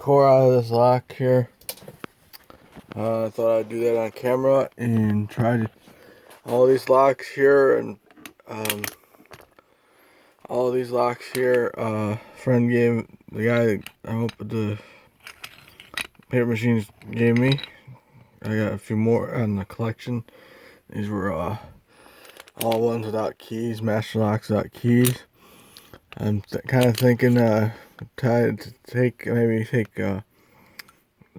core out of this lock here. I thought I'd do that on camera and try all these locks here, and all these locks here. Friend gave the guy I hope the paper machines gave me. I got a few more on the collection. These were all ones without keys, master locks without keys. I'm kind of thinking try to take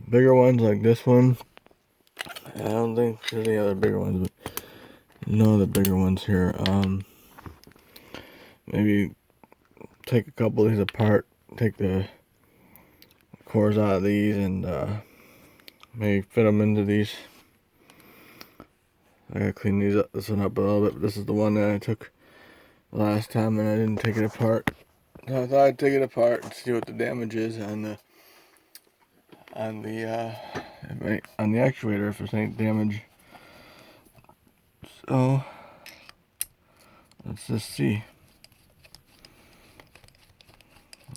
bigger ones like this one. I don't think there's any other bigger ones, but no other bigger ones here. Maybe take a couple of these apart, take the cores out of these, and maybe fit them into these. I gotta clean this one up a little bit, but this is the one that I took last time and I didn't take it apart. So I thought I'd take it apart and see what the damage is on the actuator, if there's any damage. So let's just see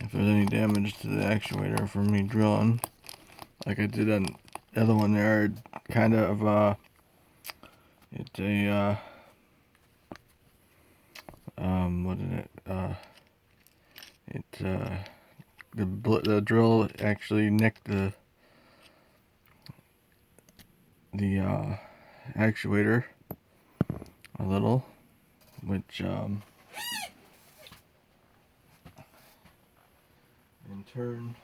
if there's any damage to the actuator from me drilling, like I did on the other one there. Kind of it's a what is it? The drill actually nicked the actuator a little, which in turn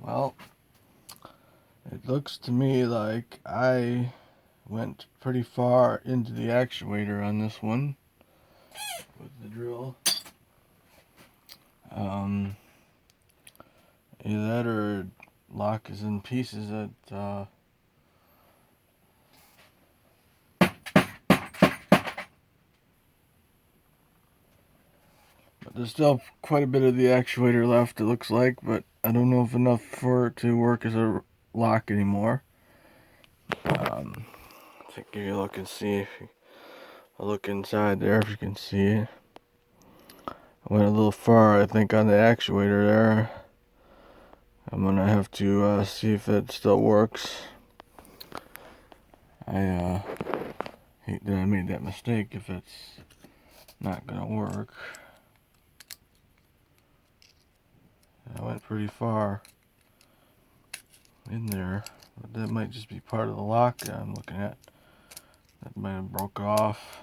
well, it looks to me like I went pretty far into the actuator on this one with the drill. Either that or lock is in pieces. But there's still quite a bit of the actuator left, it looks like, but I don't know if enough for it to work as a lock anymore. Give you a look and see if I'll look inside there if you can see it. I went a little far, I think, on the actuator there. I'm gonna have to see if it still works. I hate that I made that mistake if it's not gonna work. I went pretty far in there, but that might just be part of the lock that I'm looking at. That might have broke off.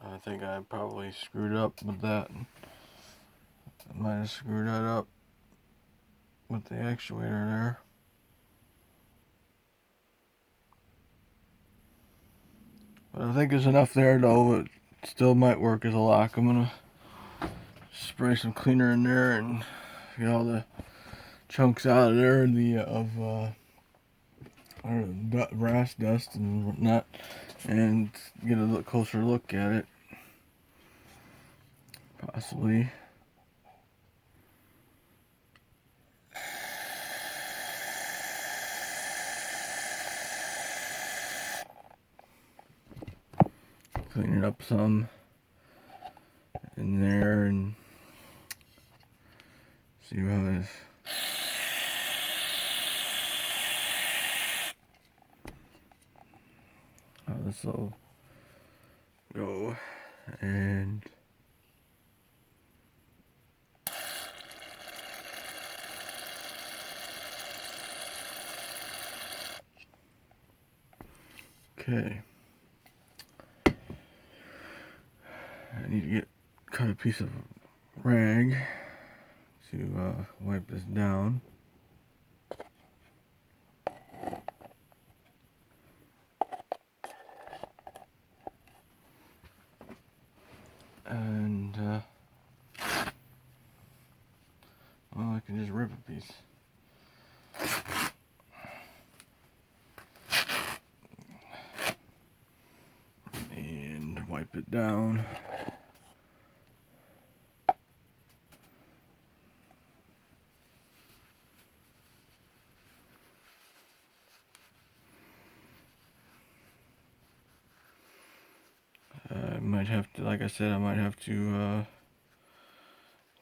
I think I probably screwed up with that. I might have screwed that up with the actuator there. But I think there's enough there though. It still might work as a lock. I'm gonna spray some cleaner in there and get all the chunks out of there, brass dust and whatnot, and get a closer look at it. Possibly. Clean it up some in there and see how this will go. And okay, I need to cut a piece of rag to wipe this down. And well, I can just rip a piece. And wipe it down. might have to, like I said, I might have to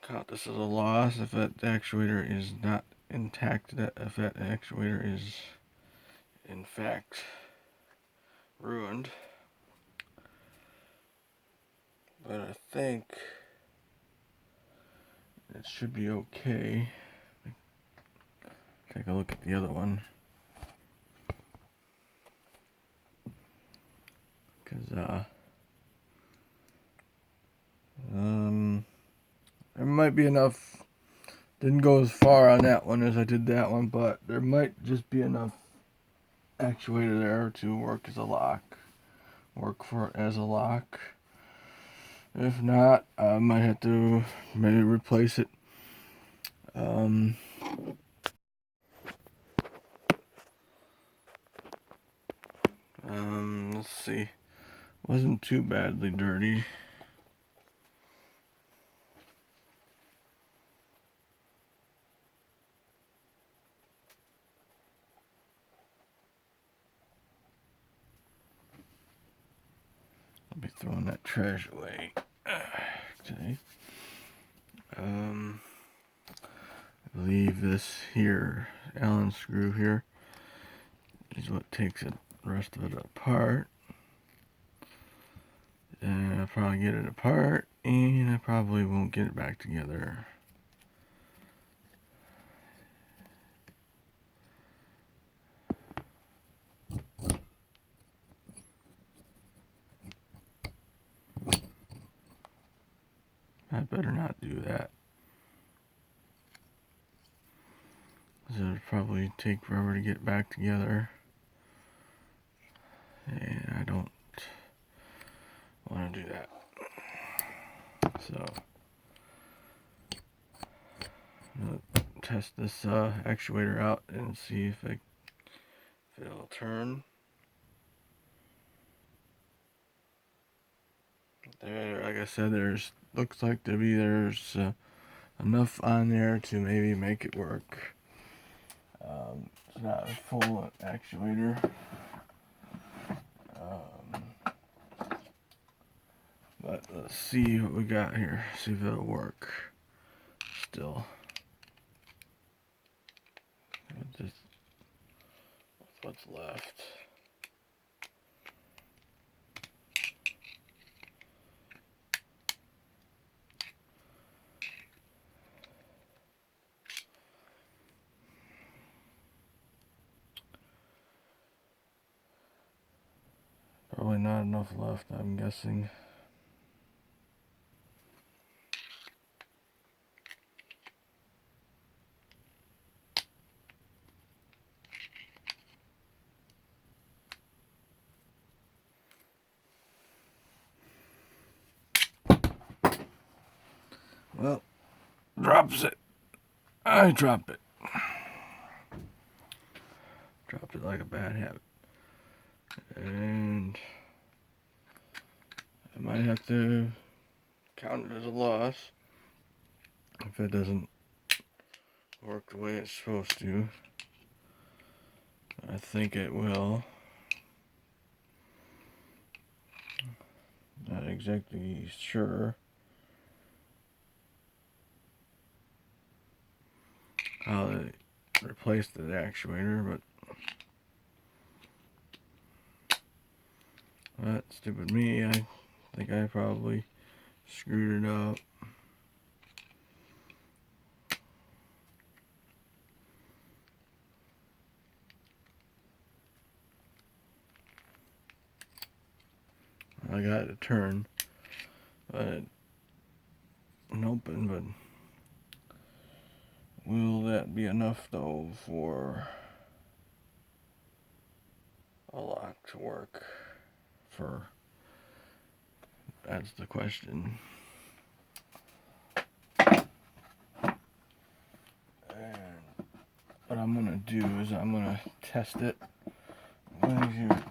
count this as a loss if that actuator is not intact, if that actuator is in fact ruined. But I think it should be okay. Take a look at the other one. Because there might be enough. Didn't go as far on that one as I did that one, but there might just be enough actuator there to work as a lock. As a lock. If not, I might have to maybe replace it. Let's see. Wasn't too badly dirty. I'll be throwing that trash away. Okay. I believe this here, Allen screw here, is what takes the rest of it apart. And I'll probably get it apart, and I probably won't get it back together. I better not do that. It'll probably take forever to get back together. And I don't want to do that. So, I'm going to test this actuator out and see if it'll turn. There, like I said, looks like there's enough on there to maybe make it work. It's not a full actuator. But let's see what we got here. See if it'll work. Still. Just what's left. Probably not enough left, I'm guessing. Well, drops it. I drop it. Dropped it like a bad habit. And I might have to count it as a loss if it doesn't work the way it's supposed to. I think it will. Not exactly sure how to replace the actuator, but stupid me, I think I probably screwed it up. I got it to turn, but open, but will that be enough though for a lock to work? That's the question. And what I'm gonna do is I'm gonna test it. I'm going to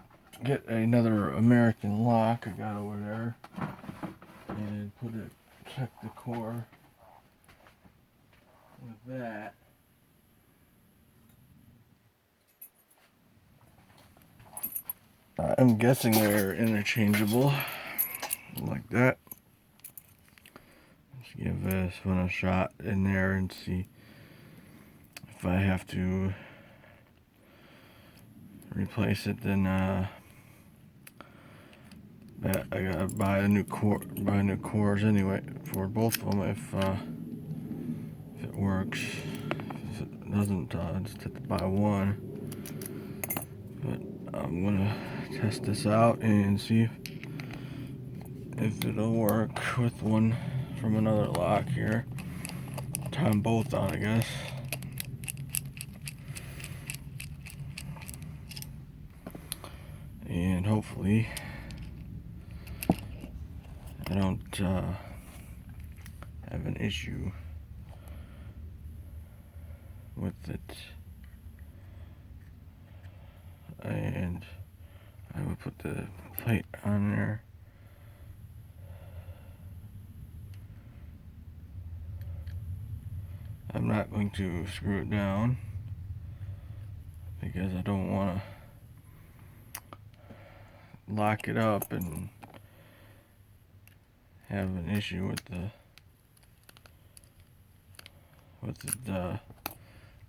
get another American lock I got over there and check the core with that. I'm guessing they're interchangeable. like that. Let's give this one a shot in there and see if I have to replace it. Then I gotta buy new cores anyway for both of them if it works. If it doesn't, I just have to buy one. But I'm gonna test this out and see if it'll work with one from another lock here. Tie them both on, I guess. And hopefully I don't have an issue with it. And I will put the plate on there. I'm not going to screw it down because I don't want to lock it up and have an issue with the I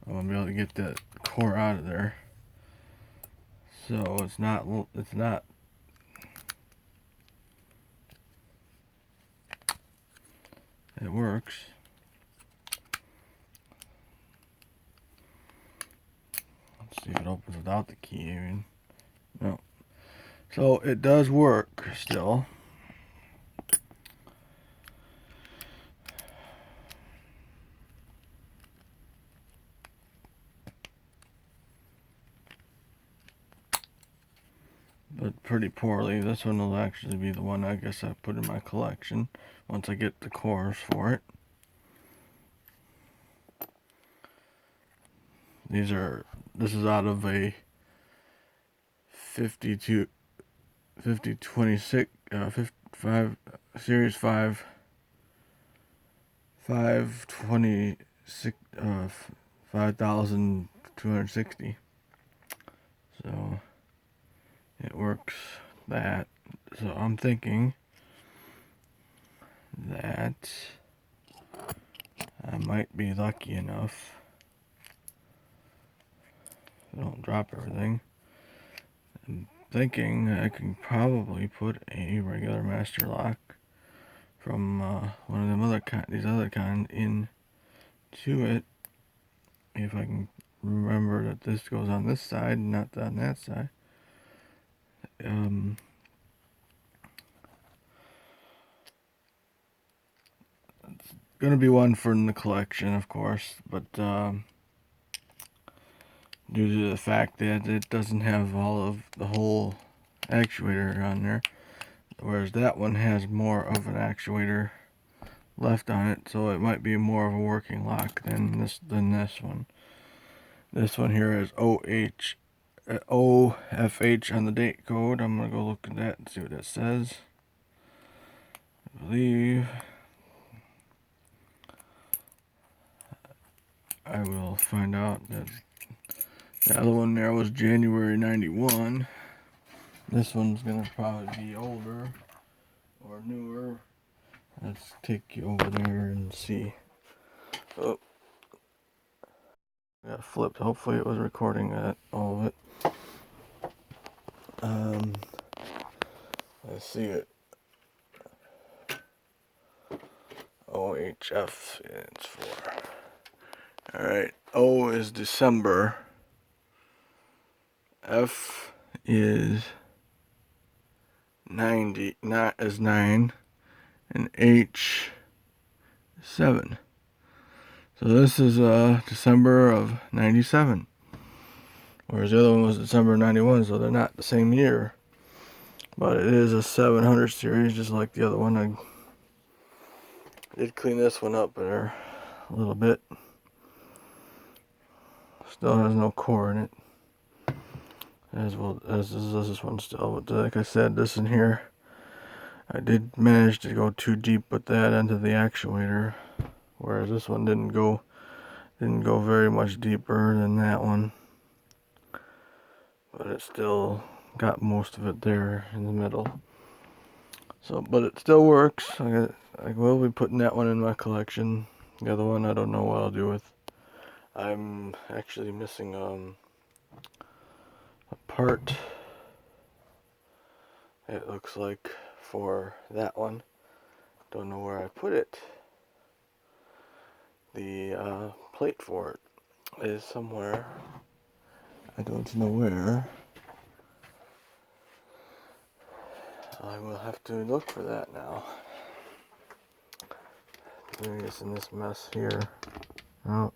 won't be able to get that core out of there. So it's not it works. Let's see if it opens without the key even. No. So it does work still. But pretty poorly. This one will actually be the one I guess I put in my collection once I get the cores for it. This is out of a 5026 series 526 5260. So it works that. So I'm thinking that I might be lucky enough. Don't drop everything. I'm thinking I can probably put a regular master lock from one of them these other kind into it, if I can remember that this goes on this side and not on that side. It's gonna be one for in the collection, of course, but due to the fact that it doesn't have all of the whole actuator on there, whereas that one has more of an actuator left on it, so it might be more of a working lock than this one. This one here is OFH on the date code. I'm gonna go look at that and see what that says. I believe I will find out that the other one there was January 91. This one's gonna probably be older or newer. Let's take you over there and see. Oh, got flipped. Hopefully it was recording all of it. Let's see it. OHF stands for. Alright, O is December. F is 9, and H 7. So this is December of 97, whereas the other one was December of 91, so they're not the same year. But it is a 700 series, just like the other one. I did clean this one up there a little bit. Still has no core in it, as well as this one still. But like I said, this in here, I did manage to go too deep with that into the actuator, whereas this one didn't go very much deeper than that one. But it still got most of it there in the middle. So, but it still works. I will be putting that one in my collection. The other one I don't know what I'll do with. I'm actually missing a part, it looks like, for that one. Don't know where I put it. The plate for it is somewhere. I don't know where. I will have to look for that now. Doing this in this mess here. Oh.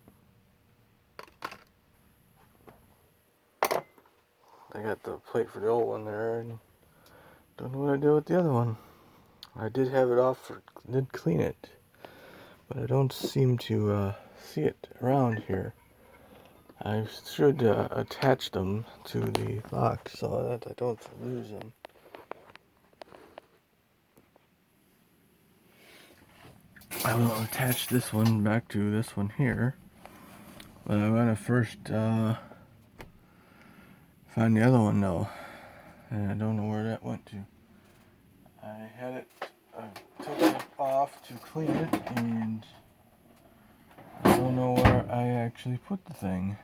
I got the plate for the old one there, and don't know what I did with the other one. I did have it off, did clean it, but I don't seem to see it around here. I should attach them to the lock so that I don't lose them. I will attach this one back to this one here, but I want to first find the other one though, and I don't know where that went to. I had it, took it off to clean it, and I don't know where I actually put the thing.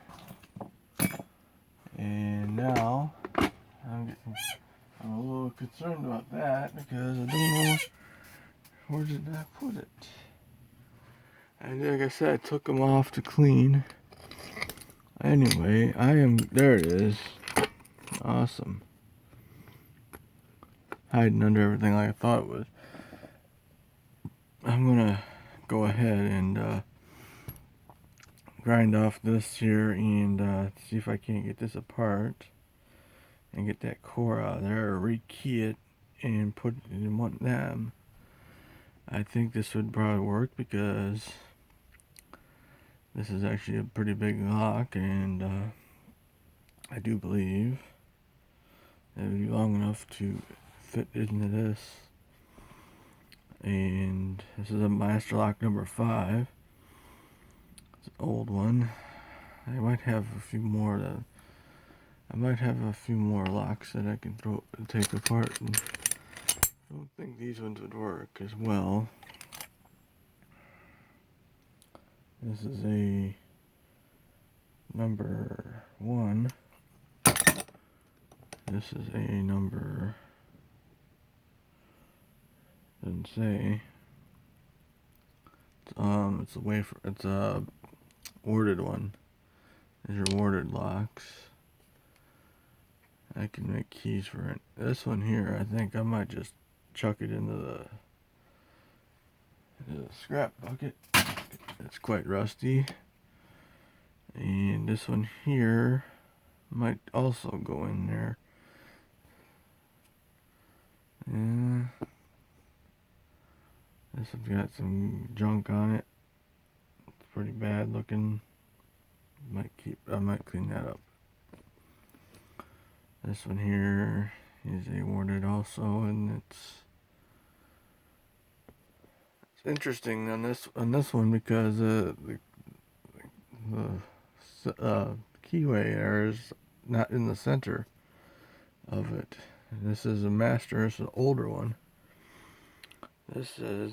And now I'm a little concerned about that because I don't know where did I put it. And like I said, I took them off to clean. Anyway, there it is. Awesome. Hiding under everything like I thought it was. I'm gonna go ahead and grind off this here and see if I can't get this apart and get that core out of there, or rekey it and put it in one of them. I think this would probably work because this is actually a pretty big lock, and I do believe it would be long enough to fit into this. And this is a Master Lock number 5. It's an old one. I might have a few more locks that I can take apart. And I don't think these ones would work as well. This is a number 1. This is a number, doesn't say. It's a warded one. These are warded locks. I can make keys for it. This one here, I think I might just chuck it into the scrap bucket. It's quite rusty. And this one here might also go in there. Yeah. This one's got some junk on it. It's pretty bad looking. I might clean that up. This one here is a warded also, and it's interesting on this one because the keyway there is not in the center of it. And this is a master. It's an older one. This has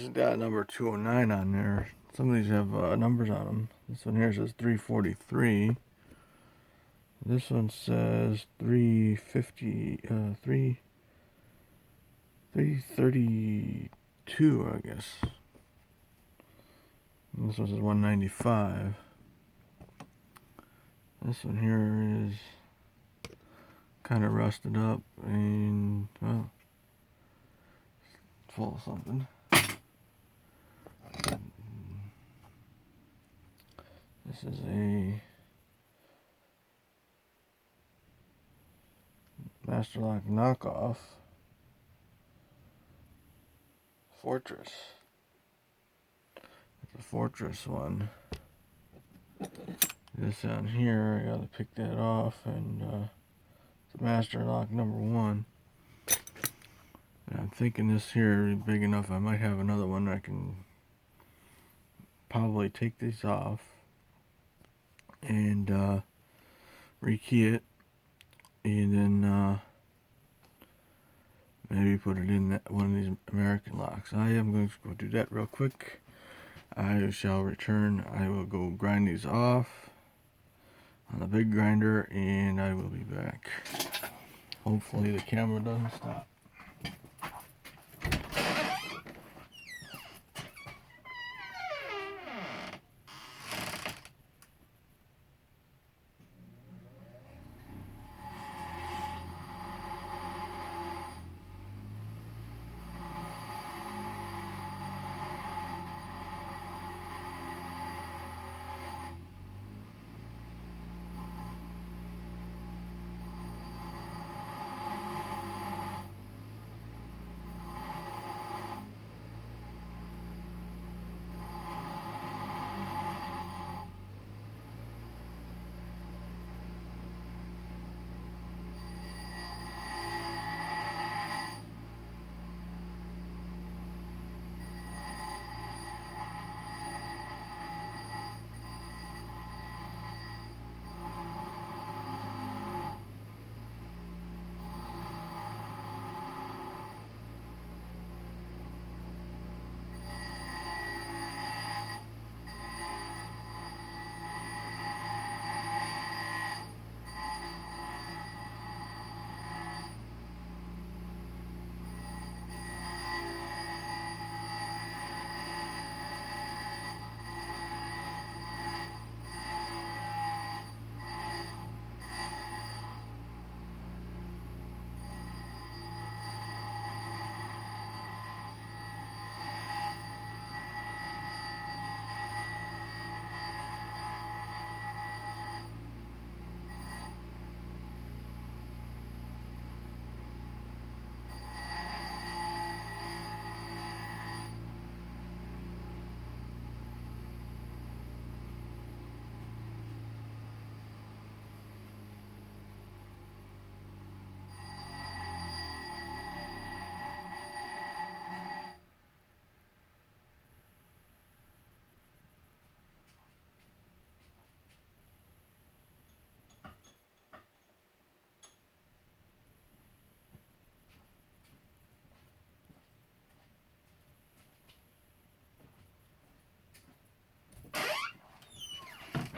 got number 209 on there. Some of these have numbers on them. This one here says 343. This one says 332, I guess. And this one says 195. This one here is kind of rusted up and, well, it's full of something. This is a Master Lock knockoff Fortress. It's a Fortress one. This down here, I gotta pick that off, and it's a Master Lock number 1. And I'm thinking this here is big enough. I might have another one I can probably take these off and rekey it, and then maybe put it in one of these American locks. I am going to go do that real quick. I shall return. I will go grind these off on a big grinder, and I will be back. Hopefully the camera doesn't stop.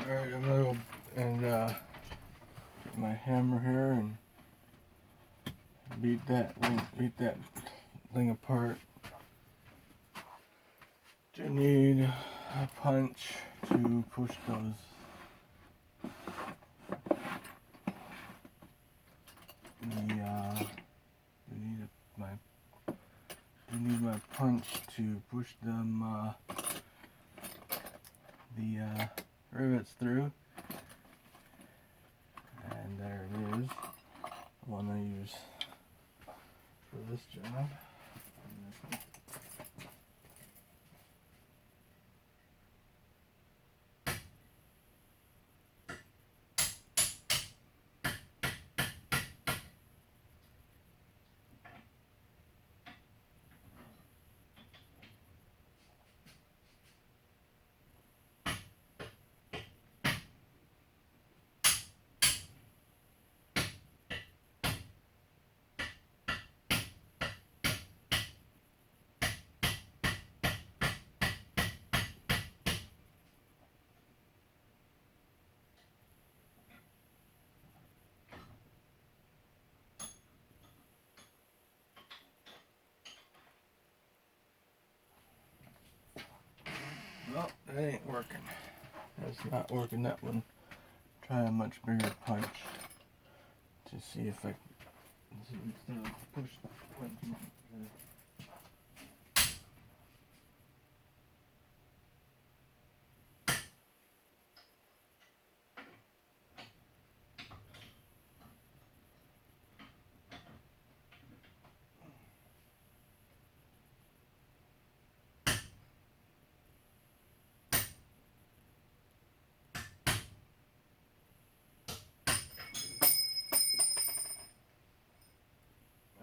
Alright, I'm gonna go and get my hammer here and beat that thing apart. You need a punch to push those. You need my punch to push them the rivets through. And there it is. The one I use for this job. Well, that ain't working. That's not working, that one. Try a much bigger punch to see if I can push the punch.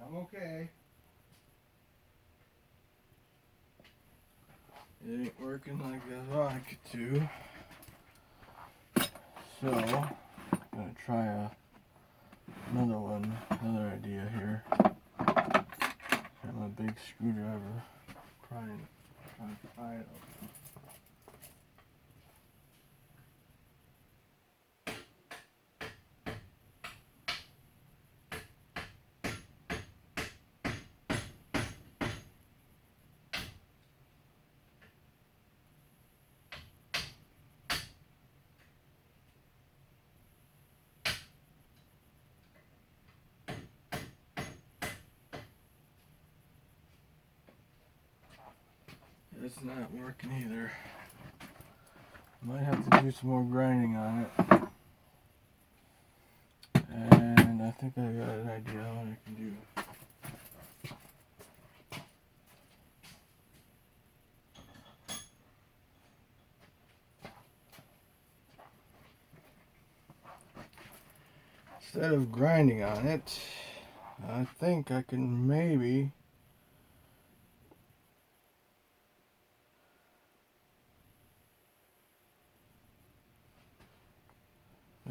I'm okay. It ain't working like I thought I could do. So, I'm gonna try another idea here. have a big screwdriver, trying to pry it open. It's not working either. Might have to do some more grinding on it. And I think I got an idea on what I can do. Instead of grinding on it, I think I can maybe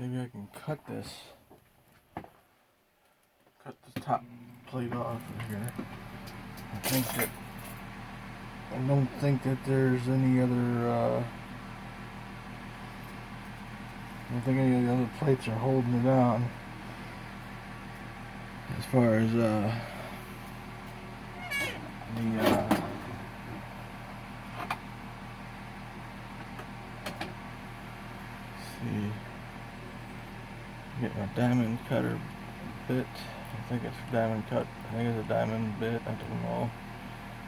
I can cut this. Cut the top plate off of here. I don't think that there's any other I don't think any of the other plates are holding it down as far as see, get my diamond cutter bit. I think it's a diamond cut. I think it's a diamond bit. I don't know.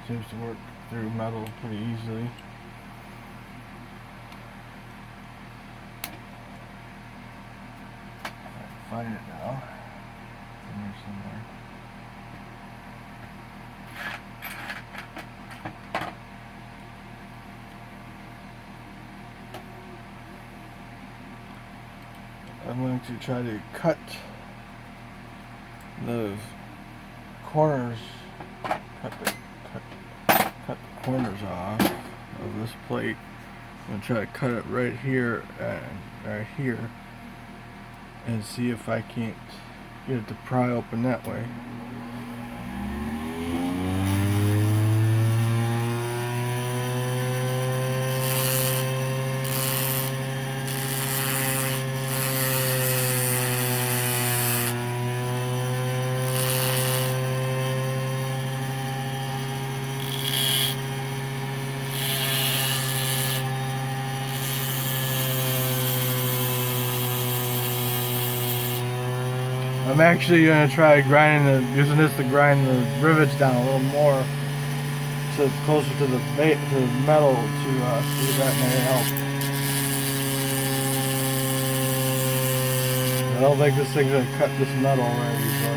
Seems to work through metal pretty easily. I can find it now. It's in here somewhere. I'm going to try to cut the corners, cut the corners off of this plate. I'm going to try to cut it right here and right here and see if I can't get it to pry open that way. I'm actually going to try using this to grind the rivets down a little more, so it's closer to the metal, to see if that may help. I don't think this thing's going to cut this metal already, so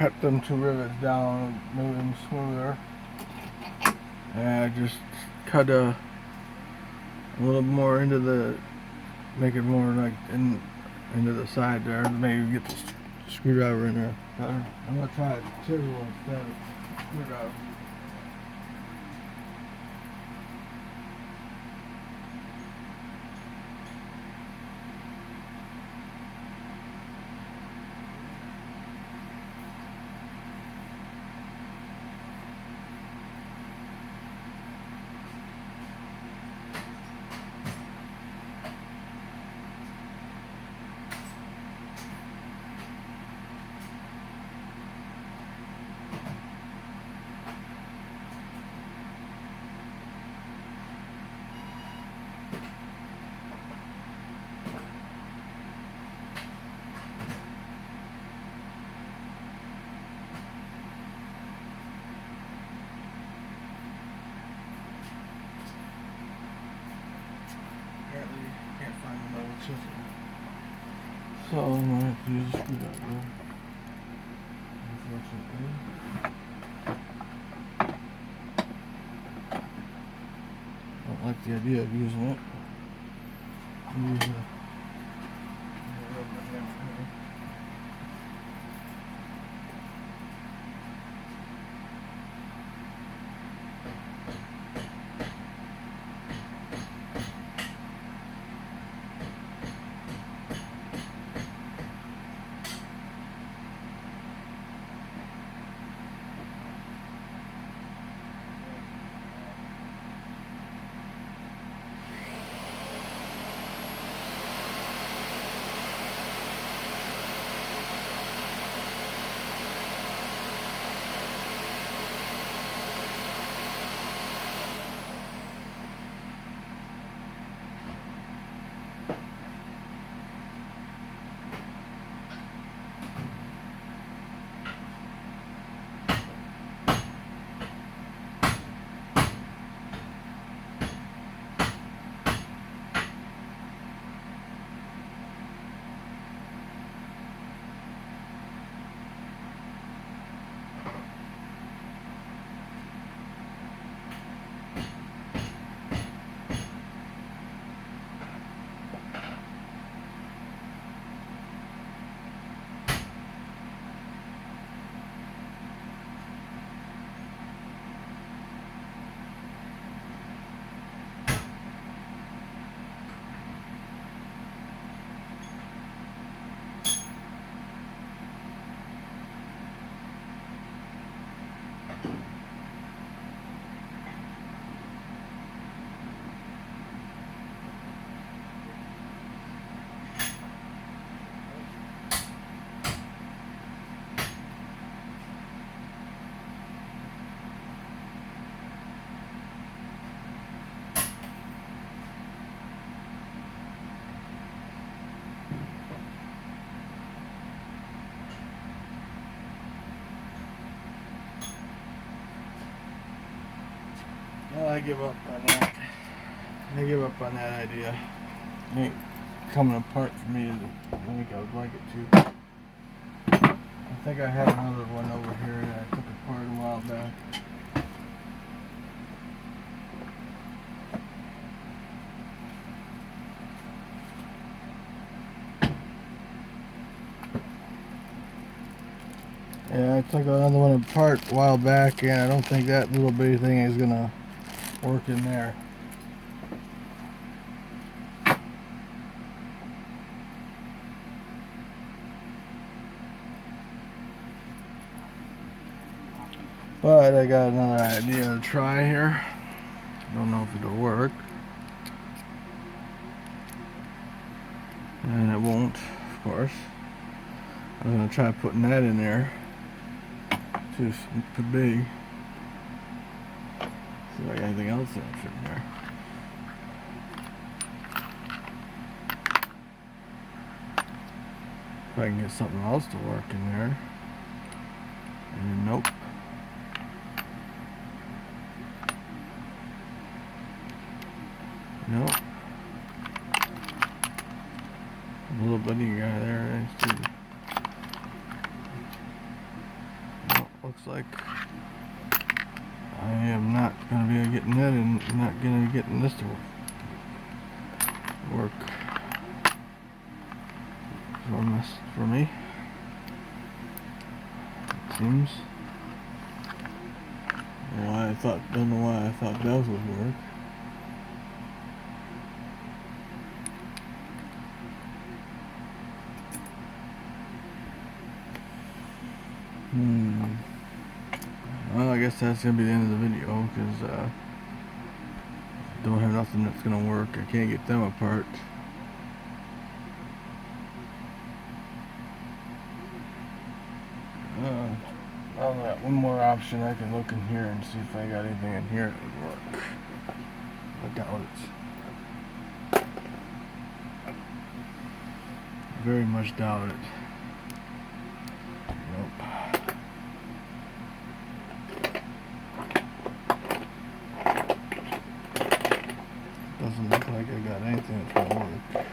cut them 2 rivets down, made them smoother, and I just cut a little more into the, make it more like into the side there, maybe get the screwdriver in there better. I'm gonna try a chisel instead of screwdriver. Can't find another chisel. So I'm gonna have to use a screwdriver. Unfortunately. Don't like the idea of using it. Use a rubber hammer. Well, I give up on that. I give up on that idea. It ain't coming apart for me as I think I would like it to. I think I have another one over here that I took apart a while back. Yeah, I took another one apart a while back, and I don't think that little bitty thing is gonna work in there. But I got another idea to try here. Don't know if it'll work. And it won't, of course. I'm gonna try putting that in there. Too big. See if I got anything else that I fit in there. If I can get something else to work in there. And nope. Nope. A little bitty guy there. looks like I am not going to be getting that and not going to be getting this to work for me, it seems. Don't know why I thought those would work. Well, I guess that's gonna be the end of the video because don't have nothing that's gonna work. I can't get them apart. I've got one more option. I can look in here and see if I got anything in here that would work. I doubt it. Very much doubt it. Nope. Doesn't look like I got anything that's gonna work.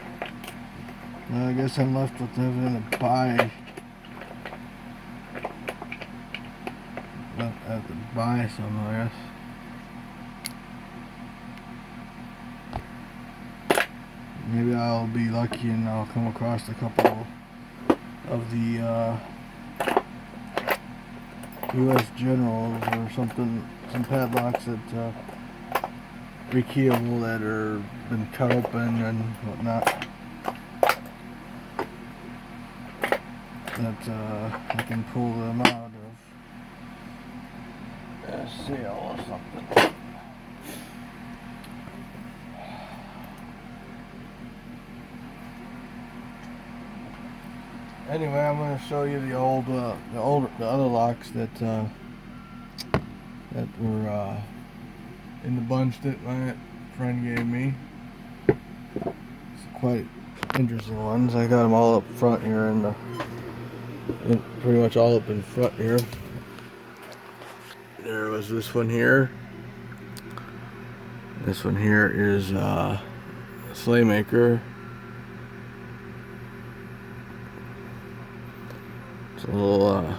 Well, I guess I'm left with having to buy. I have to buy some, I guess. Maybe I'll be lucky and I'll come across a couple of the U.S. Generals or something, some padlocks that rekeyable that are been cut open and whatnot. That I can pull them out of a sale or something. Anyway, I'm going to show you the other locks that were in the bunch that my friend gave me. It's quite interesting ones. I got them all up front here and pretty much all up in front here. There was this one here. This one here is Slaymaker. It's a little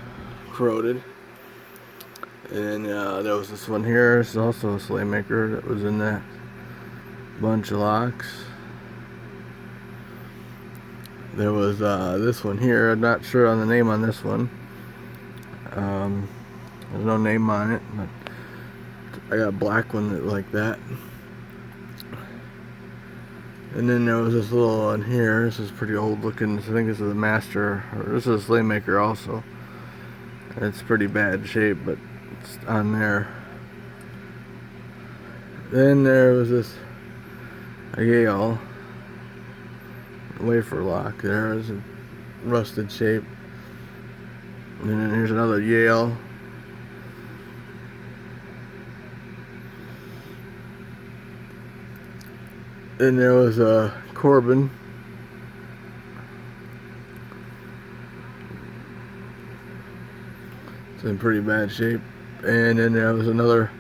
corroded. And there was this one here. It's also a Slaymaker that was in that bunch of locks. There was this one here. I'm not sure on the name on this one. There's no name on it, but I got a black one like that. And then there was this little one here. This is pretty old looking. I think this is a Master, or this is a Slaymaker also. It's pretty bad shape, but it's on there. Then there was this a Yale wafer lock. There is a rusted shape. And then here's another Yale. Then there was a Corbin. It's in pretty bad shape. And then there was another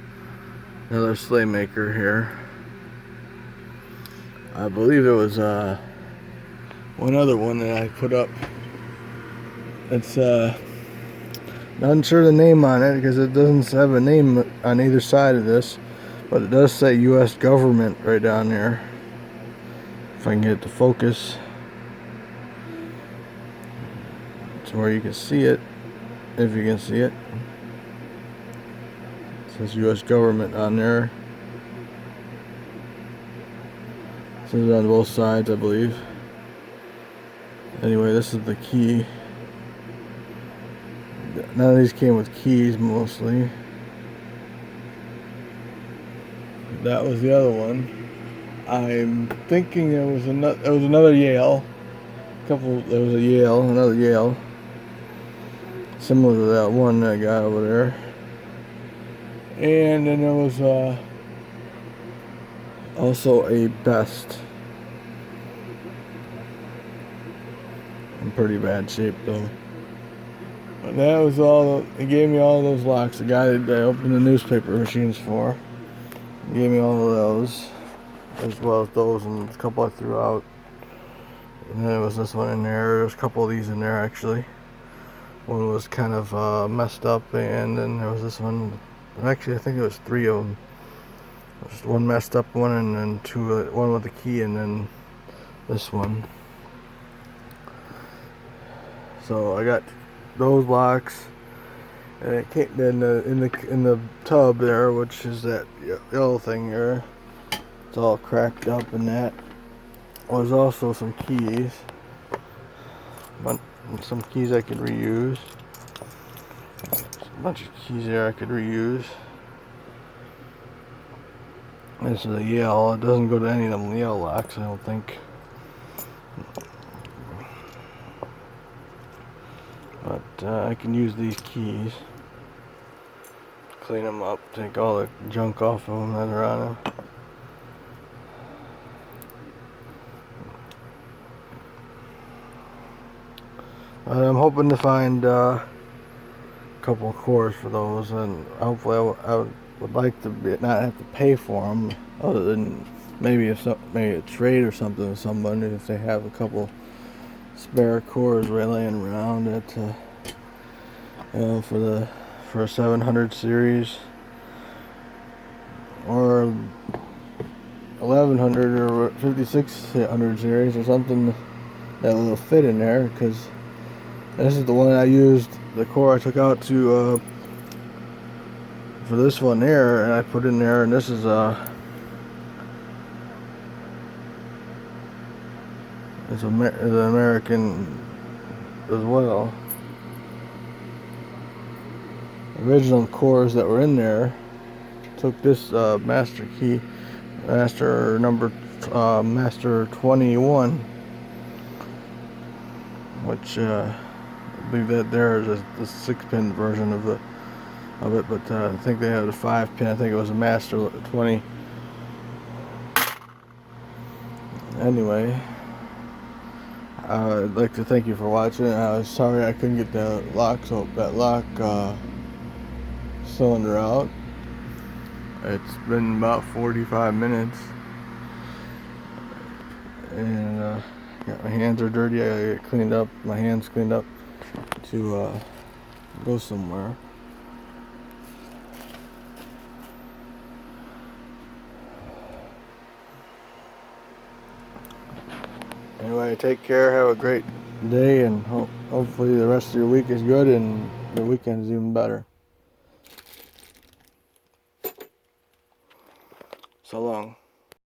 Slaymaker here. I believe there was one other one that I put up. It's not sure the name on it because it doesn't have a name on either side of this, but it does say U.S. government right down there. If I can get it to focus, to where you can see it, if you can see it. It says U.S. government on there. It says it on both sides, I believe. Anyway, this is the key. None of these came with keys, mostly. That was the other one. I'm thinking there was another Yale. There was a Yale, another Yale. Similar to that one I got over there. And then there was also a Best. In pretty bad shape though. But that was all. He gave me all those locks. The guy that I opened the newspaper machines for. He gave me all of those, as well as those and a couple I threw out. And then there was this one in there. There's a couple of these in there actually. one was kind of messed up, and then there was this one. Actually, I think it was 3 of them. There's one messed up one, and then two, one with the key, and then this one. So I got those locks, and it came in the tub there, which is that yellow thing there. It's all cracked up, and that was also some keys, but some keys I could reuse. There's a bunch of keys there I could reuse. This is a Yale. It doesn't go to any of them Yale locks, I don't think. But I can use these keys, clean them up, take all the junk off of them that are on them. I'm hoping to find a couple of cores for those, and hopefully I would like to not have to pay for them, other than maybe maybe a trade or something with somebody if they have a couple spare cores laying around at for a 700 series or 1100 or 5600 series or something that will fit in there, because this is the one I used, the core I took out to for this one here, and I put in there, and this is it's the American as well. Original cores that were in there, took this master key, master 21, which I believe that there is the 6-pin version of it, but I think they had a 5-pin. I think it was a master 20. Anyway, I'd like to thank you for watching. I was sorry I couldn't get that lock cylinder out. It's been about 45 minutes, and my hands are dirty. I gotta get cleaned up, my hands cleaned up to go somewhere. Anyway, take care, have a great day, and hopefully the rest of your week is good and the weekend is even better. So long.